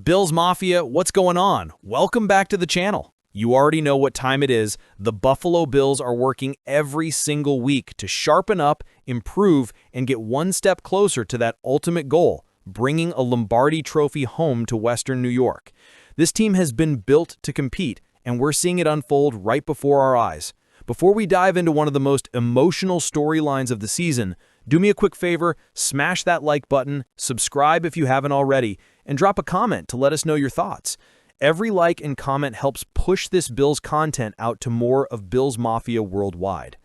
Bills Mafia, what's going on? Welcome back to the channel. You already know what time it is. The Buffalo Bills are working every single week to sharpen up, improve, and get one step closer to that ultimate goal, bringing a Lombardi Trophy home to Western New York. This team has been built to compete, and we're seeing it unfold right before our eyes. Before we dive into one of the most emotional storylines of the season, do me a quick favor, smash that like button, subscribe if you haven't already, and drop a comment to let us know your thoughts. Every like and comment helps push this Bills content out to more of Bills Mafia worldwide.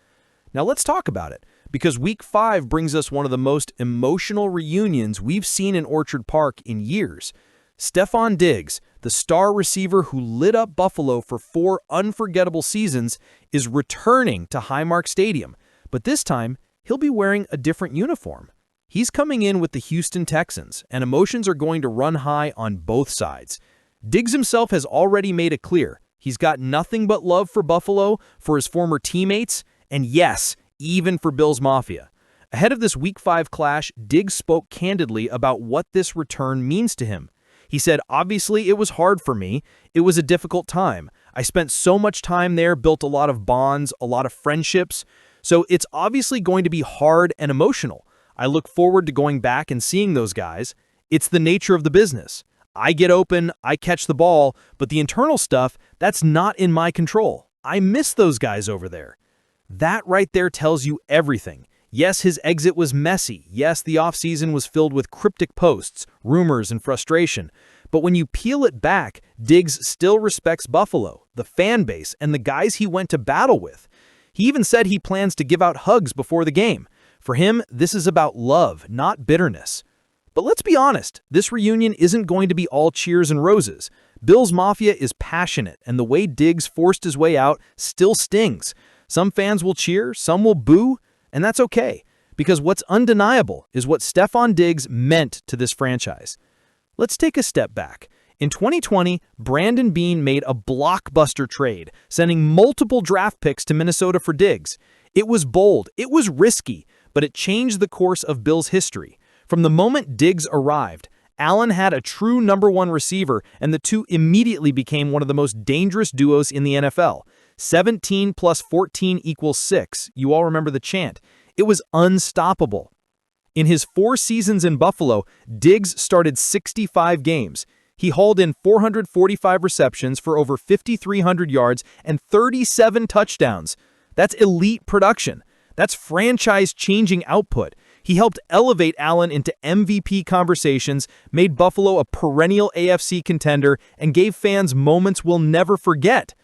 Now let's talk about it, because Week 5 brings us one of the most emotional reunions we've seen in Orchard Park in years. Stefon Diggs, the star receiver who lit up Buffalo for 4 unforgettable seasons, is returning to Highmark Stadium, but this time, he'll be wearing a different uniform. He's coming in with the Houston Texans, and emotions are going to run high on both sides. Diggs himself has already made it clear he's got nothing but love for Buffalo, for his former teammates, and yes, even for Bills Mafia. Ahead of this Week 5 clash, Diggs spoke candidly about what this return means to him. He said, "Obviously, it was hard for me. It was a difficult time. I spent so much time there, built a lot of bonds, a lot of friendships. So it's obviously going to be hard and emotional. I look forward to going back and seeing those guys. It's the nature of the business. I get open, I catch the ball, but the internal stuff, that's not in my control. I miss those guys over there." That right there tells you everything. Yes, his exit was messy. Yes, the offseason was filled with cryptic posts, rumors, and frustration. But when you peel it back, Diggs still respects Buffalo, the fan base, and the guys he went to battle with. He even said he plans to give out hugs before the game. For him, this is about love, not bitterness. But let's be honest, this reunion isn't going to be all cheers and roses. Bills Mafia is passionate, and the way Diggs forced his way out still stings. Some fans will cheer, some will boo, and that's okay, because what's undeniable is what Stefon Diggs meant to this franchise. Let's take a step back. In 2020, Brandon Beane made a blockbuster trade, sending multiple draft picks to Minnesota for Diggs. It was bold, it was risky, but it changed the course of Bills history. From the moment Diggs arrived, Allen had a true #1 receiver, and the two immediately became one of the most dangerous duos in the NFL. 17 plus 14 equals 6. You all remember the chant. It was unstoppable. In his 4 seasons in Buffalo, Diggs started 65 games. He hauled in 445 receptions for over 5,300 yards and 37 touchdowns. That's elite production. That's franchise-changing output. He helped elevate Allen into MVP conversations, made Buffalo a perennial AFC contender, and gave fans moments we'll never forget.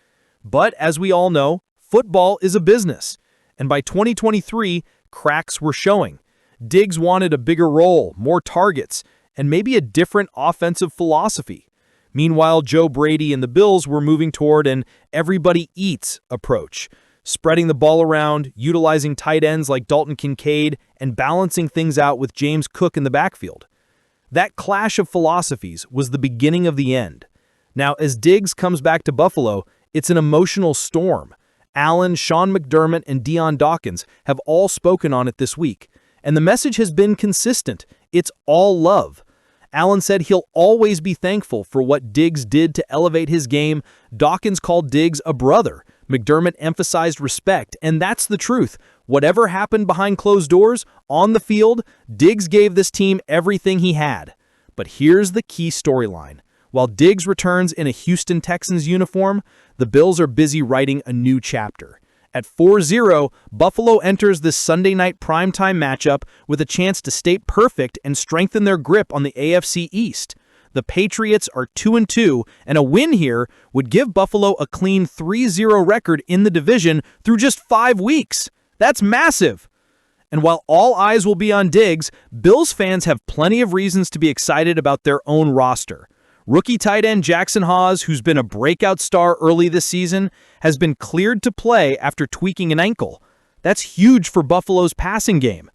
But as we all know, football is a business. And by 2023, cracks were showing. Diggs wanted a bigger role, more targets, and maybe a different offensive philosophy. Meanwhile, Joe Brady and the Bills were moving toward an everybody eats approach, spreading the ball around, utilizing tight ends like Dalton Kincaid, and balancing things out with James Cook in the backfield. That clash of philosophies was the beginning of the end. Now, as Diggs comes back to Buffalo, it's an emotional storm. Allen, Sean McDermott, and Dion Dawkins have all spoken on it this week, and the message has been consistent. It's all love. Allen said he'll always be thankful for what Diggs did to elevate his game. Dawkins called Diggs a brother. McDermott emphasized respect, and that's the truth. Whatever happened behind closed doors, on the field, Diggs gave this team everything he had. But here's the key storyline. While Diggs returns in a Houston Texans uniform, the Bills are busy writing a new chapter. At 4-0, Buffalo enters this Sunday night primetime matchup with a chance to stay perfect and strengthen their grip on the AFC East. The Patriots are 2-2, and a win here would give Buffalo a clean 3-0 record in the division through just 5 weeks. That's massive. And while all eyes will be on Diggs, Bills fans have plenty of reasons to be excited about their own roster. Rookie tight end Jackson Hawes, who's been a breakout star early this season, has been cleared to play after tweaking an ankle. That's huge for Buffalo's passing game.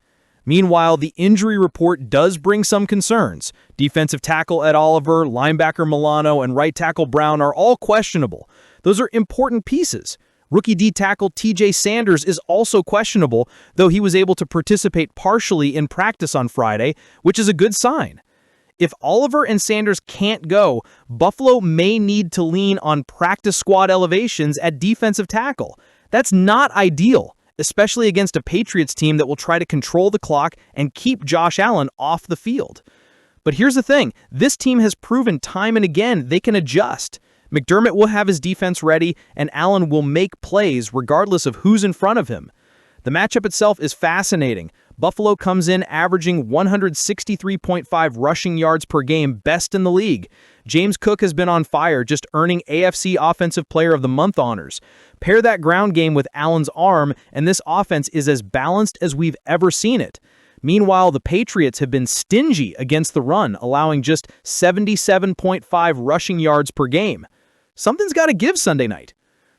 Meanwhile, the injury report does bring some concerns. Defensive tackle Ed Oliver, linebacker Milano, and right tackle Brown are all questionable. Those are important pieces. Rookie D tackle TJ Sanders is also questionable, though he was able to participate partially in practice on Friday, which is a good sign. If Oliver and Sanders can't go, Buffalo may need to lean on practice squad elevations at defensive tackle. That's not ideal, especially against a Patriots team that will try to control the clock and keep Josh Allen off the field. But here's the thing, this team has proven time and again they can adjust. McDermott will have his defense ready, and Allen will make plays regardless of who's in front of him. The matchup itself is fascinating. Buffalo comes in averaging 163.5 rushing yards per game, best in the league. James Cook has been on fire, just earning AFC Offensive Player of the Month honors. Pair that ground game with Allen's arm, and this offense is as balanced as we've ever seen it. Meanwhile, the Patriots have been stingy against the run, allowing just 77.5 rushing yards per game. Something's got to give Sunday night.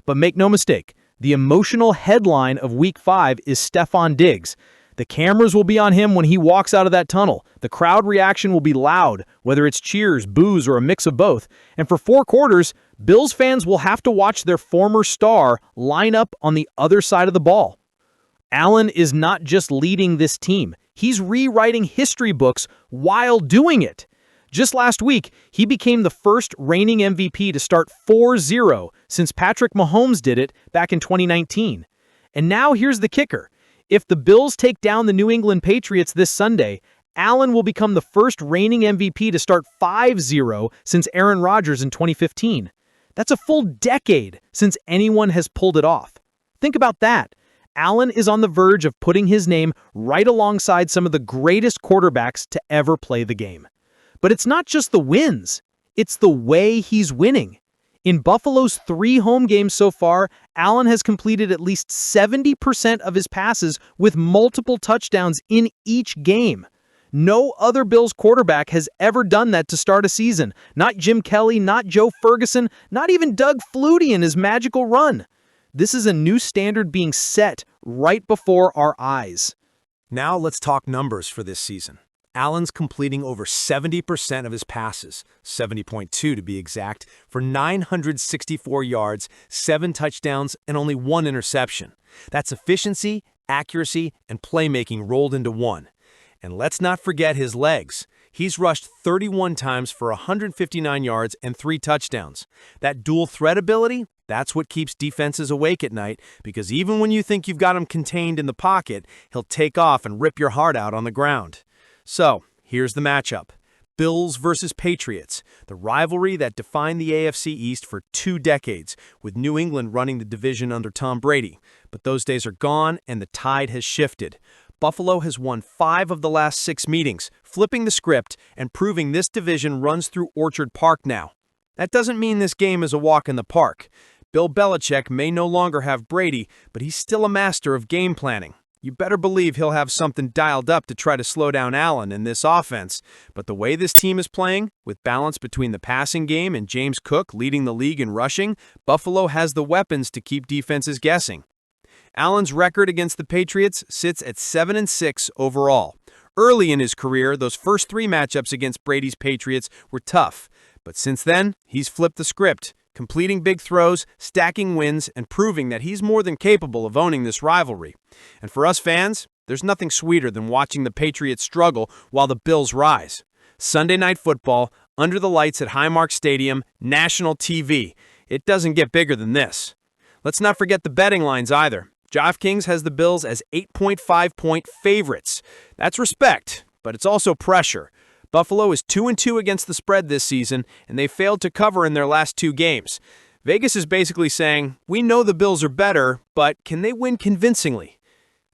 But make no mistake, the emotional headline of Week 5 is Stefon Diggs. The cameras will be on him when he walks out of that tunnel. The crowd reaction will be loud, whether it's cheers, boos, or a mix of both. And for 4 quarters, Bills fans will have to watch their former star line up on the other side of the ball. Allen is not just leading this team. He's rewriting history books while doing it. Just last week, he became the first reigning MVP to start 4-0 since Patrick Mahomes did it back in 2019. And now here's the kicker. If the Bills take down the New England Patriots this Sunday, Allen will become the first reigning MVP to start 5-0 since Aaron Rodgers in 2015. That's a full decade since anyone has pulled it off. Think about that. Allen is on the verge of putting his name right alongside some of the greatest quarterbacks to ever play the game. But it's not just the wins, it's the way he's winning. In Buffalo's 3 home games so far, Allen has completed at least 70% of his passes with multiple touchdowns in each game. No other Bills quarterback has ever done that to start a season. Not Jim Kelly, not Joe Ferguson, not even Doug Flutie in his magical run. This is a new standard being set right before our eyes. Now let's talk numbers for this season. Allen's completing over 70% of his passes, 70.2 to be exact, for 964 yards, 7 touchdowns, and only 1 interception. That's efficiency, accuracy, and playmaking rolled into one. And let's not forget his legs. He's rushed 31 times for 159 yards and 3 touchdowns. That dual threat ability, that's what keeps defenses awake at night, because even when you think you've got him contained in the pocket, he'll take off and rip your heart out on the ground. So, here's the matchup. Bills versus Patriots, the rivalry that defined the AFC East for 2 decades, with New England running the division under Tom Brady. But those days are gone, and the tide has shifted. Buffalo has won 5 of the last 6 meetings, flipping the script and proving this division runs through Orchard Park now. That doesn't mean this game is a walk in the park. Bill Belichick may no longer have Brady, but he's still a master of game planning. You better believe he'll have something dialed up to try to slow down Allen in this offense. But the way this team is playing, with balance between the passing game and James Cook leading the league in rushing, Buffalo has the weapons to keep defenses guessing. Allen's record against the Patriots sits at 7-6 overall. Early in his career, those first 3 matchups against Brady's Patriots were tough. But since then, he's flipped the script, completing big throws, stacking wins, and proving that he's more than capable of owning this rivalry. And for us fans, there's nothing sweeter than watching the Patriots struggle while the Bills rise. Sunday Night Football, under the lights at Highmark Stadium, national TV. It doesn't get bigger than this. Let's not forget the betting lines either. DraftKings has the Bills as 8.5-point favorites. That's respect, but it's also pressure. Buffalo is 2-2 against the spread this season, and they failed to cover in their last 2 games. Vegas is basically saying, we know the Bills are better, but can they win convincingly?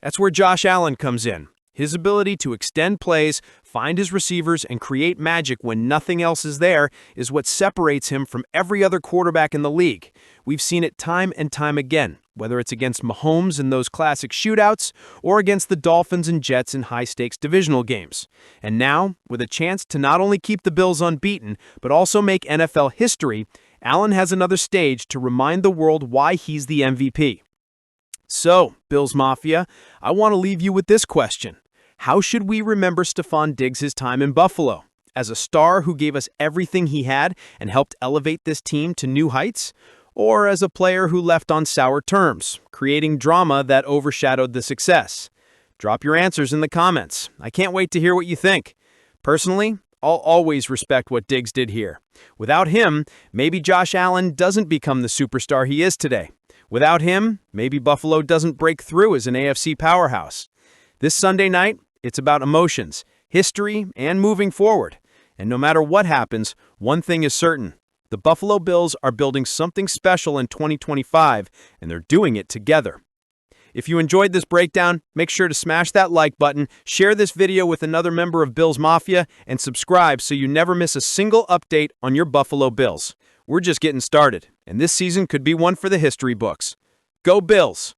That's where Josh Allen comes in. His ability to extend plays, find his receivers, and create magic when nothing else is there is what separates him from every other quarterback in the league. We've seen it time and time again, whether it's against Mahomes in those classic shootouts or against the Dolphins and Jets in high-stakes divisional games. And now, with a chance to not only keep the Bills unbeaten, but also make NFL history, Allen has another stage to remind the world why he's the MVP. So, Bills Mafia, I want to leave you with this question. How should we remember Stefon Diggs' time in Buffalo? As a star who gave us everything he had and helped elevate this team to new heights? Or as a player who left on sour terms, creating drama that overshadowed the success? Drop your answers in the comments. I can't wait to hear what you think. Personally, I'll always respect what Diggs did here. Without him, maybe Josh Allen doesn't become the superstar he is today. Without him, maybe Buffalo doesn't break through as an AFC powerhouse. This Sunday night, it's about emotions, history, and moving forward. And no matter what happens, one thing is certain. The Buffalo Bills are building something special in 2025, and they're doing it together. If you enjoyed this breakdown, make sure to smash that like button, share this video with another member of Bills Mafia, and subscribe so you never miss a single update on your Buffalo Bills. We're just getting started, and this season could be one for the history books. Go Bills!